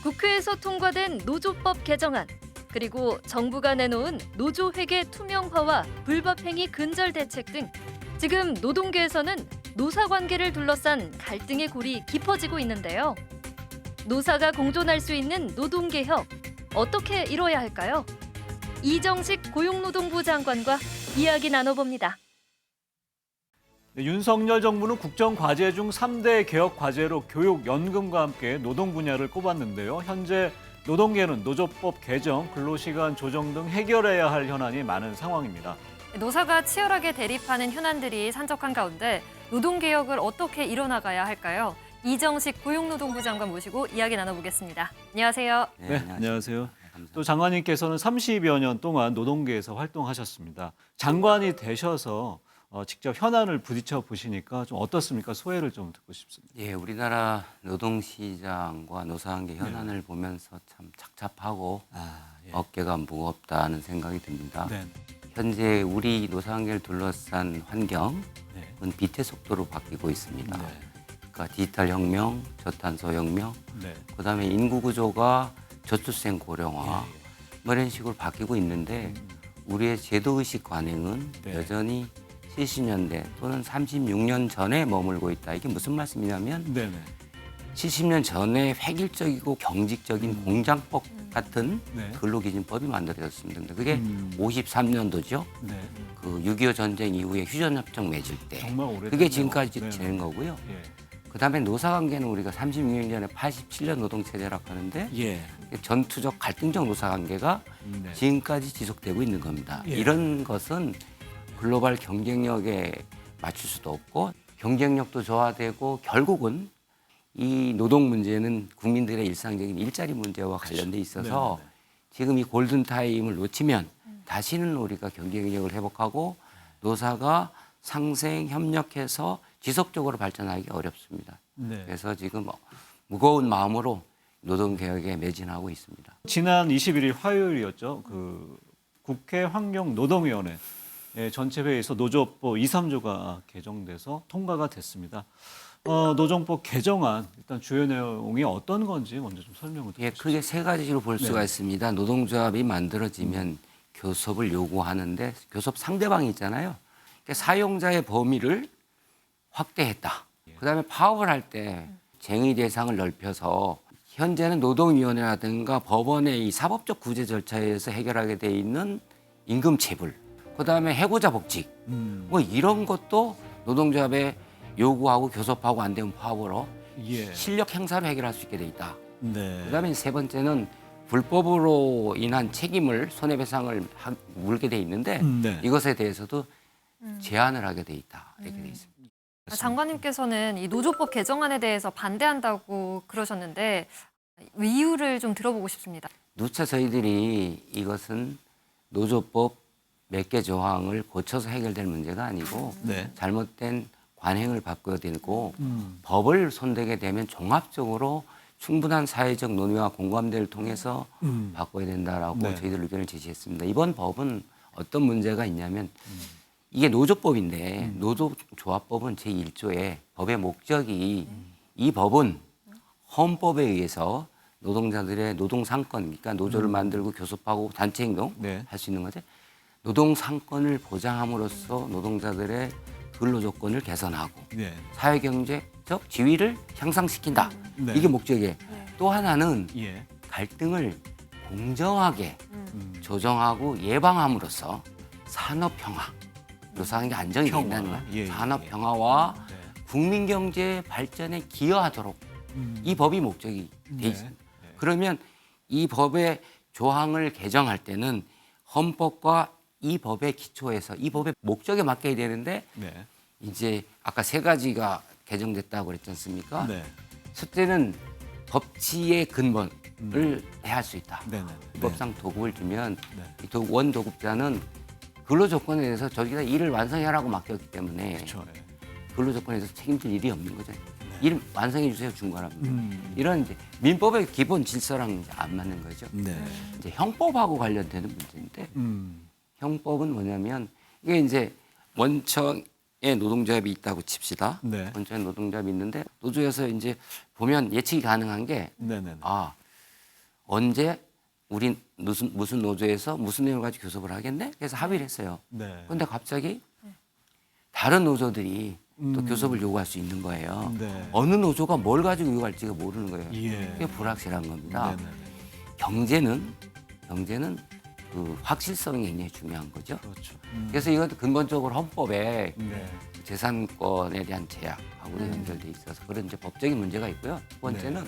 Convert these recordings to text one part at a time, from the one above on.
국회에서 통과된 노조법 개정안, 그리고 정부가 내놓은 노조회계 투명화와 불법행위 근절 대책 등 지금 노동계에서는 노사관계를 둘러싼 갈등의 골이 깊어지고 있는데요. 노사가 공존할 수 있는 노동개혁, 어떻게 이뤄야 할까요? 이정식 고용노동부 장관과 이야기 나눠봅니다. 네, 윤석열 정부는 국정과제 중 3대 개혁 과제로 교육, 연금과 함께 노동 분야를 꼽았는데요. 현재 노동계는 노조법 개정, 근로시간 조정 등 해결해야 할 현안이 많은 상황입니다. 노사가 치열하게 대립하는 현안들이 산적한 가운데 노동개혁을 어떻게 이뤄나가야 할까요? 이정식 고용노동부 장관 모시고 이야기 나눠보겠습니다. 안녕하세요. 네, 안녕하세요. 감사합니다. 또 장관님께서는 30여 년 동안 노동계에서 활동하셨습니다. 장관이 되셔서 직접 현안을 부딪혀 보시니까 좀 어떻습니까? 소회를 좀 듣고 싶습니다. 예, 우리나라 노동시장과 노사관계 현안을 보면서 참 착잡하고 예. 어깨가 무겁다는 생각이 듭니다. 네. 현재 우리 노사관계를 둘러싼 환경은 네. 빛의 속도로 바뀌고 있습니다. 네. 그러니까 디지털 혁명, 저탄소 혁명, 네. 그다음에 인구 구조가 저출생 고령화 예. 뭐 이런 식으로 바뀌고 있는데 우리의 제도의식 관행은 네. 여전히 70년대 또는 36년 전에 머물고 있다. 이게 무슨 말씀이냐면 네네. 70년 전에 획일적이고 경직적인 공장법 같은 네. 근로기준법이 만들어졌습니다. 그게 53년도죠. 네. 그 6.25 전쟁 이후에 휴전협정 맺을 때. 정말 오래됐네요. 그게 지금까지 네네. 되는 거고요. 예. 그다음에 노사관계는 우리가 36년 전에 87년 노동체제라고 하는데 예. 전투적 갈등적 노사관계가 네. 지금까지 지속되고 있는 겁니다. 예. 이런 것은 글로벌 경쟁력에 맞출 수도 없고 경쟁력도 저하되고 결국은 이 노동 문제는 국민들의 일상적인 일자리 문제와 관련돼 있어서 네네네. 지금 이 골든타임을 놓치면 다시는 우리가 경쟁력을 회복하고 노사가 상생, 협력해서 지속적으로 발전하기 어렵습니다. 네. 그래서 지금 무거운 마음으로 노동개혁에 매진하고 있습니다. 지난 21일 화요일이었죠. 그 국회 환경노동위원회 전체 회의에서 노조법 2, 3조가 개정돼서 통과가 됐습니다. 노정법 개정안 일단 주요 내용이 어떤 건지 먼저 좀 설명을 예, 드리겠습니다. 크게 세 가지로 볼 수가 네. 있습니다. 노동조합이 만들어지면 교섭을 요구하는데 교섭 상대방이 있잖아요. 그러니까 사용자의 범위를 확대했다. 그다음에 파업을 할 때 쟁의 대상을 넓혀서 현재는 노동위원회라든가 법원의 이 사법적 구제 절차에 의해서 해결하게 돼 있는 임금 체불, 그다음에 해고자 복직, 뭐 이런 것도 노동조합에 요구하고 교섭하고 안 되면 파업으로 예. 실력 행사로 해결할 수 있게 돼 있다. 네. 그다음에 세 번째는 불법으로 인한 책임을 손해배상을 물게 돼 있는데 네. 이것에 대해서도 제한을 하게 돼 있다. 이렇게 돼 있습니다. 장관님께서는 이 노조법 개정안에 대해서 반대한다고 그러셨는데 이유를 좀 들어보고 싶습니다. 누차 저희들이 이것은 노조법 몇 개 조항을 고쳐서 해결될 문제가 아니고 네. 잘못된 관행을 바꿔야 되고 법을 손대게 되면 종합적으로 충분한 사회적 논의와 공감대를 통해서 바꿔야 된다라고 네. 저희들 의견을 제시했습니다. 이번 법은 어떤 문제가 있냐면 이게 노조법인데 노조조합법은 제1조에 법의 목적이 이 법은 헌법에 의해서 노동자들의 노동상권, 그러니까 노조를 만들고 교섭하고 단체행동 네. 할 수 있는 거죠. 노동상권을 보장함으로써 노동자들의 근로조건을 개선하고 네. 사회경제적 지위를 향상시킨다. 네. 이게 목적이에요. 또 하나는 예. 갈등을 공정하게 조정하고 예방함으로써 산업평화, 노사관계 안정이 평화. 된다는 거예요. 예, 예, 산업평화와 네. 국민경제 발전에 기여하도록 이 법이 목적이 돼 네. 있습니다. 그러면 이 법의 조항을 개정할 때는 헌법과 이 법의 기초에서 이 법의 목적에 맡겨야 되는데 네. 이제 아까 세 가지가 개정됐다고 그랬지 않습니까? 네. 첫째는 법치의 근본을 해할 수 있다. 네네. 법상 도급을 주면 네. 이 원도급자는 근로조건에 대해서 저기다 일을 완성해라고 맡겼기 때문에 그렇죠. 예. 근로조건에 대해서 책임질 일이 없는 거죠. 일 완성해 주세요 준 거랍니다. 네. 이런 이제 민법의 기본 질서랑 이제 안 맞는 거죠. 네. 이제 형법하고 관련되는 문제인데 형법은 뭐냐면 이게 이제 원청에 노동조합이 있다고 칩시다. 네. 원청에 노동조합이 있는데 노조에서 이제 보면 예측이 가능한 게 네네. 아, 언제 우리 무슨 노조에서 무슨 내용을 가지고 교섭을 하겠네? 그래서 합의를 했어요. 네. 그런데 갑자기 다른 노조들이 또 교섭을 요구할 수 있는 거예요. 네. 어느 노조가 뭘 가지고 요구할지가 모르는 거예요. 예. 그게 불확실한 겁니다. 네네네. 경제는 그 확실성이 굉장히 중요한 거죠. 그렇죠. 그래서 이것도 근본적으로 헌법에 네. 재산권에 대한 제약하고도 연결돼 있어서 그런 이제 법적인 문제가 있고요. 두 번째는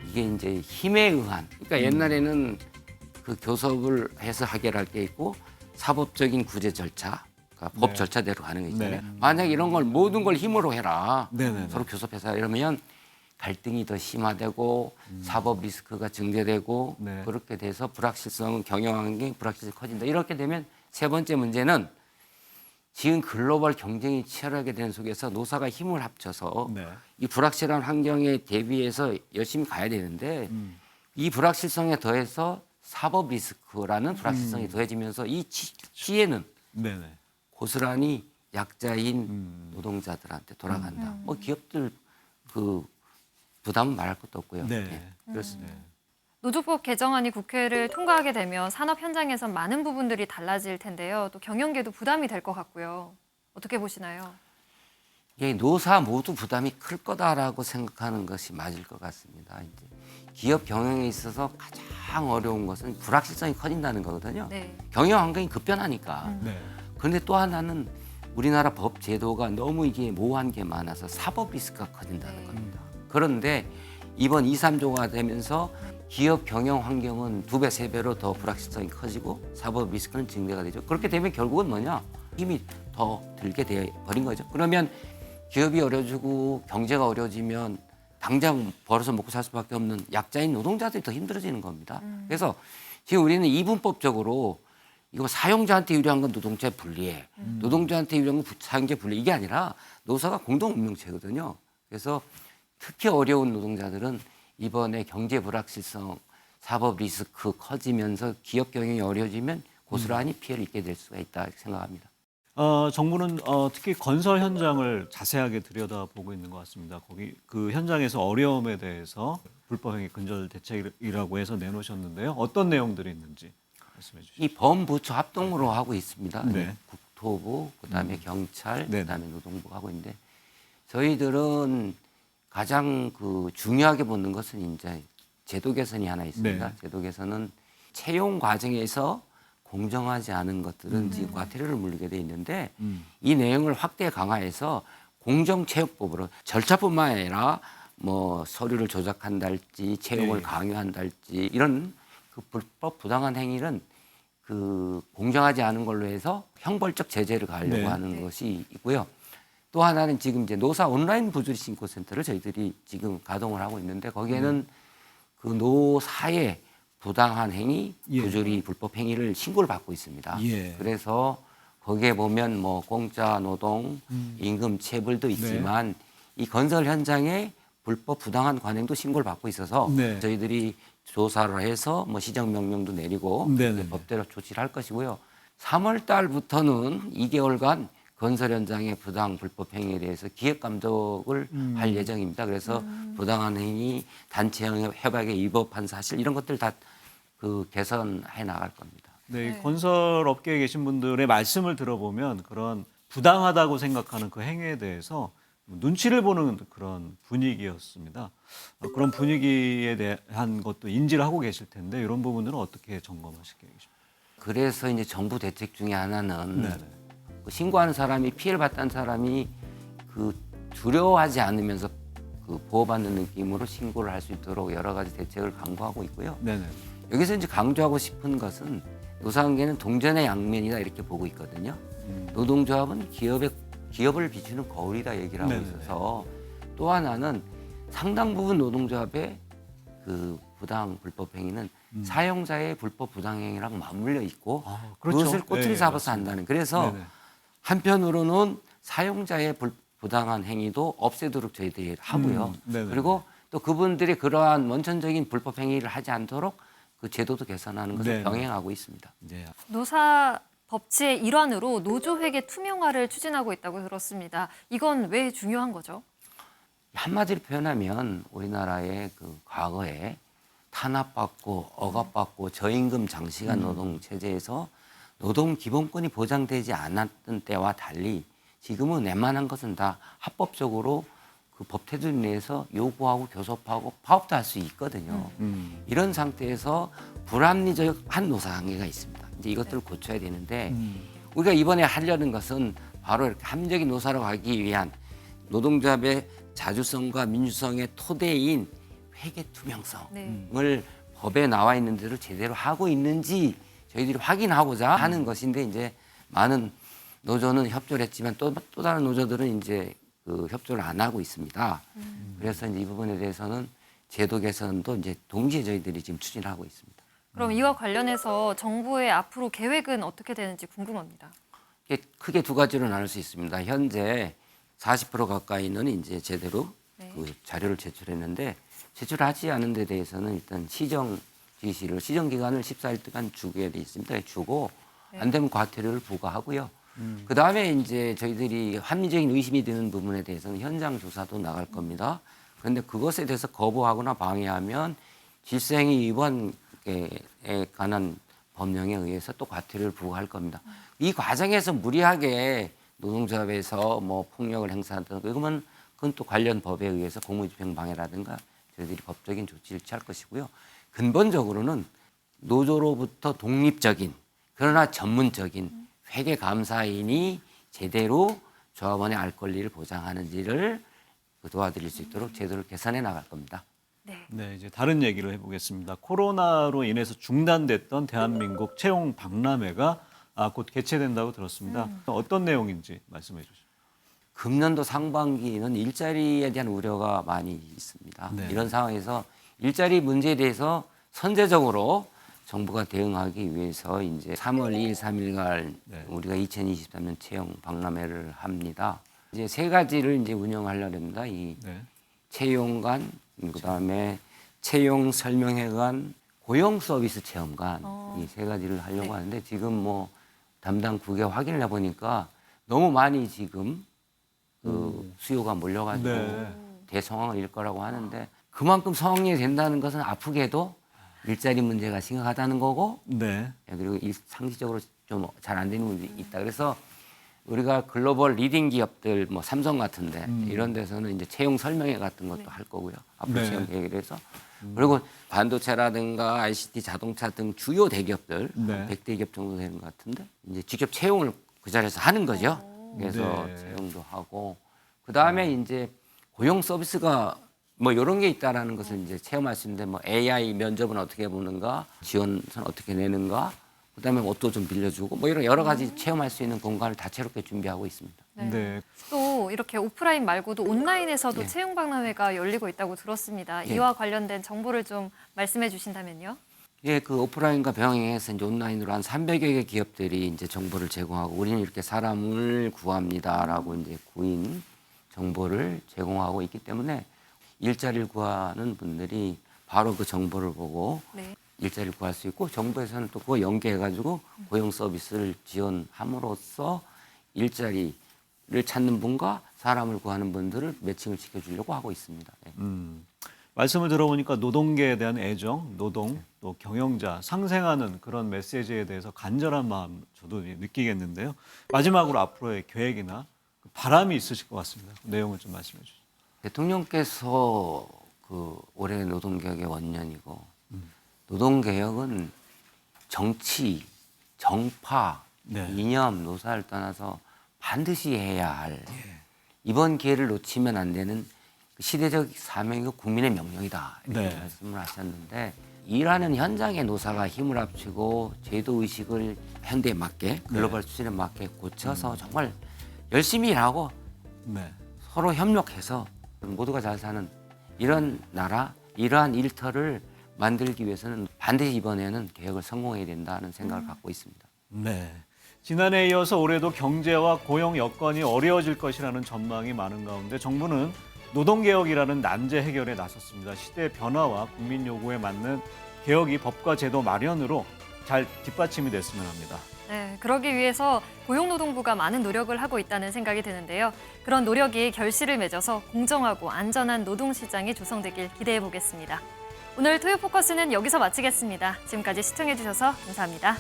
이게 이제 힘에 의한, 그러니까 옛날에는 그 교섭을 해서 해결할 게 있고 사법적인 구제 절차, 그러니까 법 네. 절차대로 가는 거 있잖아요. 네. 만약 이런 걸 모든 걸 힘으로 해라, 네네네. 서로 교섭해서 이러면 갈등이 더 심화되고 사법 리스크가 증대되고 네. 그렇게 돼서 불확실성은 경영환경이 불확실성이 커진다. 이렇게 되면 세 번째 문제는 지금 글로벌 경쟁이 치열하게 되는 속에서 노사가 힘을 합쳐서 네. 이 불확실한 환경에 대비해서 열심히 가야 되는데 이 불확실성에 더해서 사법 리스크라는 불확실성이 더해지면서 이 지혜는 네네. 고스란히 약자인 노동자들한테 돌아간다. 뭐 기업들 그 부담은 말할 것도 없고요. 네. 예, 그렇습니다. 노조법 개정안이 국회를 통과하게 되면 산업 현장에선 많은 부분들이 달라질 텐데요. 또 경영계도 부담이 될 것 같고요. 어떻게 보시나요? 예, 노사 모두 부담이 클 거다라고 생각하는 것이 맞을 것 같습니다. 이제 기업 경영에 있어서 가장 어려운 것은 불확실성이 커진다는 거거든요. 네. 경영 환경이 급변하니까. 네. 그런데 또 하나는 우리나라 법 제도가 너무 이게 모호한 게 많아서 사법 리스크가 커진다는 네. 겁니다. 그런데 이번 2, 3조가 되면서 기업 경영 환경은 2배, 3배로 더 불확실성이 커지고 사법 리스크는 증대가 되죠. 그렇게 되면 결국은 뭐냐? 힘이 더 들게 돼 버린 거죠. 그러면 기업이 어려지고 경제가 어려지면 당장 벌어서 먹고 살 수밖에 없는 약자인 노동자들이 더 힘들어지는 겁니다. 그래서 지금 우리는 이분법적으로 이거 사용자한테 유리한 건 노동자의 불리해, 노동자한테 유리한 건 사용자의 불리해 이게 아니라 노사가 공동 운명체거든요. 그래서 특히 어려운 노동자들은 이번에 경제 불확실성, 사법 리스크 커지면서 기업 경영이 어려워지면 고스란히 피해를 입게 될 수가 있다 생각합니다. 정부는 특히 건설 현장을 자세하게 들여다보고 있는 것 같습니다. 거기 그 현장에서 어려움에 대해서 불법행위 근절 대책이라고 해서 내놓으셨는데요. 어떤 내용들이 있는지 말씀해 주시죠. 이 범부처 합동으로 하고 있습니다. 네. 국토부, 그다음에 경찰, 네. 그다음에 노동부가 하고 있는데 저희들은 가장 그 중요하게 보는 것은 이제 제도 개선이 하나 있습니다. 네. 제도 개선은 채용 과정에서 공정하지 않은 것들은 지금 과태료를 물리게 돼 있는데 이 내용을 확대 강화해서 공정채용법으로 절차뿐만 아니라 뭐 서류를 조작한달지 채용을 네. 강요한달지 이런 그 불법 부당한 행위는 그 공정하지 않은 걸로 해서 형벌적 제재를 가하려고 네. 하는 것이 있고요. 또 하나는 지금 이제 노사 온라인 부주의 신고 센터를 저희들이 지금 가동을 하고 있는데 거기에는 그 노사의 부당한 행위, 예. 부조리, 불법 행위를 신고를 받고 있습니다. 예. 그래서 거기에 보면 뭐 공짜 노동, 임금 체불도 네. 있지만 이 건설 현장에 불법 부당한 관행도 신고를 받고 있어서 네. 저희들이 조사를 해서 뭐 시정 명령도 내리고 네네네. 법대로 조치를 할 것이고요. 3월 달부터는 2개월간 건설 현장의 부당 불법 행위에 대해서 기획 감독을 할 예정입니다. 그래서 부당한 행위, 단체 협약에 위법한 사실 이런 것들 다 그 개선해 나갈 겁니다. 네, 네. 건설 업계에 계신 분들의 말씀을 들어보면 그런 부당하다고 생각하는 그 행위에 대해서 눈치를 보는 그런 분위기였습니다. 그런 분위기에 대한 것도 인지를 하고 계실 텐데 이런 부분들은 어떻게 점검하실 계십니까? 그래서 이제 정부 대책 중에 하나는 네네. 그 신고하는 사람이 피해를 봤다는 사람이 그 두려워하지 않으면서 그 보호받는 느낌으로 신고를 할 수 있도록 여러 가지 대책을 강구하고 있고요. 네네. 여기서 이제 강조하고 싶은 것은 노사관계는 동전의 양면이다 이렇게 보고 있거든요. 노동조합은 기업을 비추는 거울이다 얘기를 하고 네네네. 있어서 또 하나는 상당 부분 노동조합의 그 부당 불법 행위는 사용자의 불법 부당 행위랑 맞물려 있고 그렇죠. 그것을 꼬투리 네, 잡아서 맞습니다. 한다는. 그래서 네네. 한편으로는 사용자의 부당한 행위도 없애도록 저희들이 하고요. 네네. 그리고 또 그분들이 그러한 원천적인 불법 행위를 하지 않도록 그 제도도 개선하는 것을 네네. 병행하고 있습니다. 네. 노사 법치의 일환으로 노조회계 투명화를 추진하고 있다고 들었습니다. 이건 왜 중요한 거죠? 한마디로 표현하면 우리나라의 그 과거에 탄압받고 억압받고 저임금 장시간 노동 체제에서 노동 기본권이 보장되지 않았던 때와 달리 지금은 웬만한 것은 다 합법적으로 그 법 테두리 내에서 요구하고 교섭하고 파업도 할 수 있거든요. 이런 상태에서 불합리적한 노사 관계가 있습니다. 이제 이것들을 고쳐야 되는데 우리가 이번에 하려는 것은 바로 이렇게 합리적인 노사로 가기 위한 노동조합의 자주성과 민주성의 토대인 회계 투명성을 네. 법에 나와 있는 대로 제대로 하고 있는지 저희들이 확인하고자 하는 것인데 이제 많은 노조는 협조를 했지만 또 다른 노조들은 이제 그 협조를 안 하고 있습니다. 그래서 이제 이 부분에 대해서는 제도 개선도 이제 동시에 저희들이 지금 추진하고 있습니다. 그럼 이와 관련해서 정부의 앞으로 계획은 어떻게 되는지 궁금합니다. 이게 크게 두 가지로 나눌 수 있습니다. 현재 40% 가까이는 이제 제대로 네. 그 자료를 제출했는데 제출하지 않은 데 대해서는 일단 시정 지시를 시정 기간을 14일 동안 주게 돼 있습니다. 주고 안 되면 과태료를 부과하고요. 그 다음에 이제 저희들이 합리적인 의심이 드는 부분에 대해서는 현장 조사도 나갈 겁니다. 그런데 그것에 대해서 거부하거나 방해하면 질서행위 위반에 관한 법령에 의해서 또 과태료를 부과할 겁니다. 이 과정에서 무리하게 노동조합에서 뭐 폭력을 행사하든 그러면 그건 또 관련 법에 의해서 공무집행 방해라든가 저희들이 법적인 조치를 취할 것이고요. 근본적으로는 노조로부터 독립적인 그러나 전문적인 회계 감사인이 제대로 조합원의 알 권리를 보장하는지를 도와드릴 수 있도록 제도를 개선해 나갈 겁니다. 네. 네, 이제 다른 얘기를 해보겠습니다. 코로나로 인해서 중단됐던 대한민국 채용 박람회가 곧 개최된다고 들었습니다. 어떤 내용인지 말씀해 주시죠. 금년도 상반기는 일자리에 대한 우려가 많이 있습니다. 네. 이런 상황에서 일자리 문제에 대해서 선제적으로 정부가 대응하기 위해서 이제 3월 2일, 3일간 네. 우리가 2023년 채용 박람회를 합니다. 이제 세 가지를 이제 운영하려고 합니다. 이 네. 채용관, 그다음에 채용 설명회관, 고용 서비스 체험관 이 세 가지를 하려고 네. 하는데 지금 뭐 담당 국에 확인을 해보니까 너무 많이 지금 그 수요가 몰려가지고 네. 대성황을 일 거라고 하는데 그만큼 성황리에 된다는 것은 아프게도 일자리 문제가 심각하다는 거고 네. 그리고 상시적으로 좀 잘 안 되는 부분이 있다. 그래서 우리가 글로벌 리딩 기업들 뭐 삼성 같은데 이런 데서는 이제 채용 설명회 같은 것도 할 거고요. 앞으로 네. 채용 계획을 해서 그리고 반도체라든가 ICT, 자동차 등 주요 대기업들 네. 100대 기업 정도 되는 것 같은데 이제 직접 채용을 그 자리에서 하는 거죠. 그래서 네. 채용도 하고 그 다음에 이제 고용 서비스가 뭐 이런 게 있다라는 것을 이제 체험할 수 있는데 뭐 AI 면접은 어떻게 보는가, 지원서는 어떻게 내는가, 그다음에 옷도 좀 빌려주고 뭐 이런 여러 가지 체험할 수 있는 공간을 다채롭게 준비하고 있습니다. 네. 네. 또 이렇게 오프라인 말고도 온라인에서도 네. 채용 박람회가 열리고 있다고 들었습니다. 네. 이와 관련된 정보를 좀 말씀해 주신다면요. 예, 그 오프라인과 병행해서 이제 온라인으로 한 300여 개 기업들이 이제 정보를 제공하고 우리는 이렇게 사람을 구합니다라고 이제 구인 정보를 제공하고 있기 때문에 일자리를 구하는 분들이 바로 그 정보를 보고 네. 일자리를 구할 수 있고 정부에서는 또 그거 연계해가지고 고용 서비스를 지원함으로써 일자리를 찾는 분과 사람을 구하는 분들을 매칭을 시켜주려고 하고 있습니다. 네. 말씀을 들어보니까 노동계에 대한 애정, 노동, 또 경영자, 상생하는 그런 메시지에 대해서 간절한 마음 저도 느끼겠는데요. 마지막으로 앞으로의 계획이나 바람이 있으실 것 같습니다. 그 내용을 좀 말씀해 주시죠. 대통령께서 그 올해 노동개혁의 원년이고 노동개혁은 정치, 정파, 네. 이념, 노사를 떠나서 반드시 해야 할 이번 기회를 놓치면 안 되는 시대적 사명이고 국민의 명령이다 이렇게 네. 말씀을 하셨는데 일하는 현장의 노사가 힘을 합치고 제도 의식을 현대에 맞게 글로벌 수준에 맞게 고쳐서 정말 열심히 일하고 네. 서로 협력해서 모두가 잘 사는 이런 나라, 이러한 일터를 만들기 위해서는 반드시 이번에는 개혁을 성공해야 된다는 생각을 갖고 있습니다. 네. 지난해에 이어서 올해도 경제와 고용 여건이 어려워질 것이라는 전망이 많은 가운데 정부는 노동개혁이라는 난제 해결에 나섰습니다. 시대의 변화와 국민 요구에 맞는 개혁이 법과 제도 마련으로 잘 뒷받침이 됐으면 합니다. 네, 그러기 위해서 고용노동부가 많은 노력을 하고 있다는 생각이 드는데요. 그런 노력이 결실을 맺어서 공정하고 안전한 노동시장이 조성되길 기대해 보겠습니다. 오늘 토요 포커스는 여기서 마치겠습니다. 지금까지 시청해주셔서 감사합니다.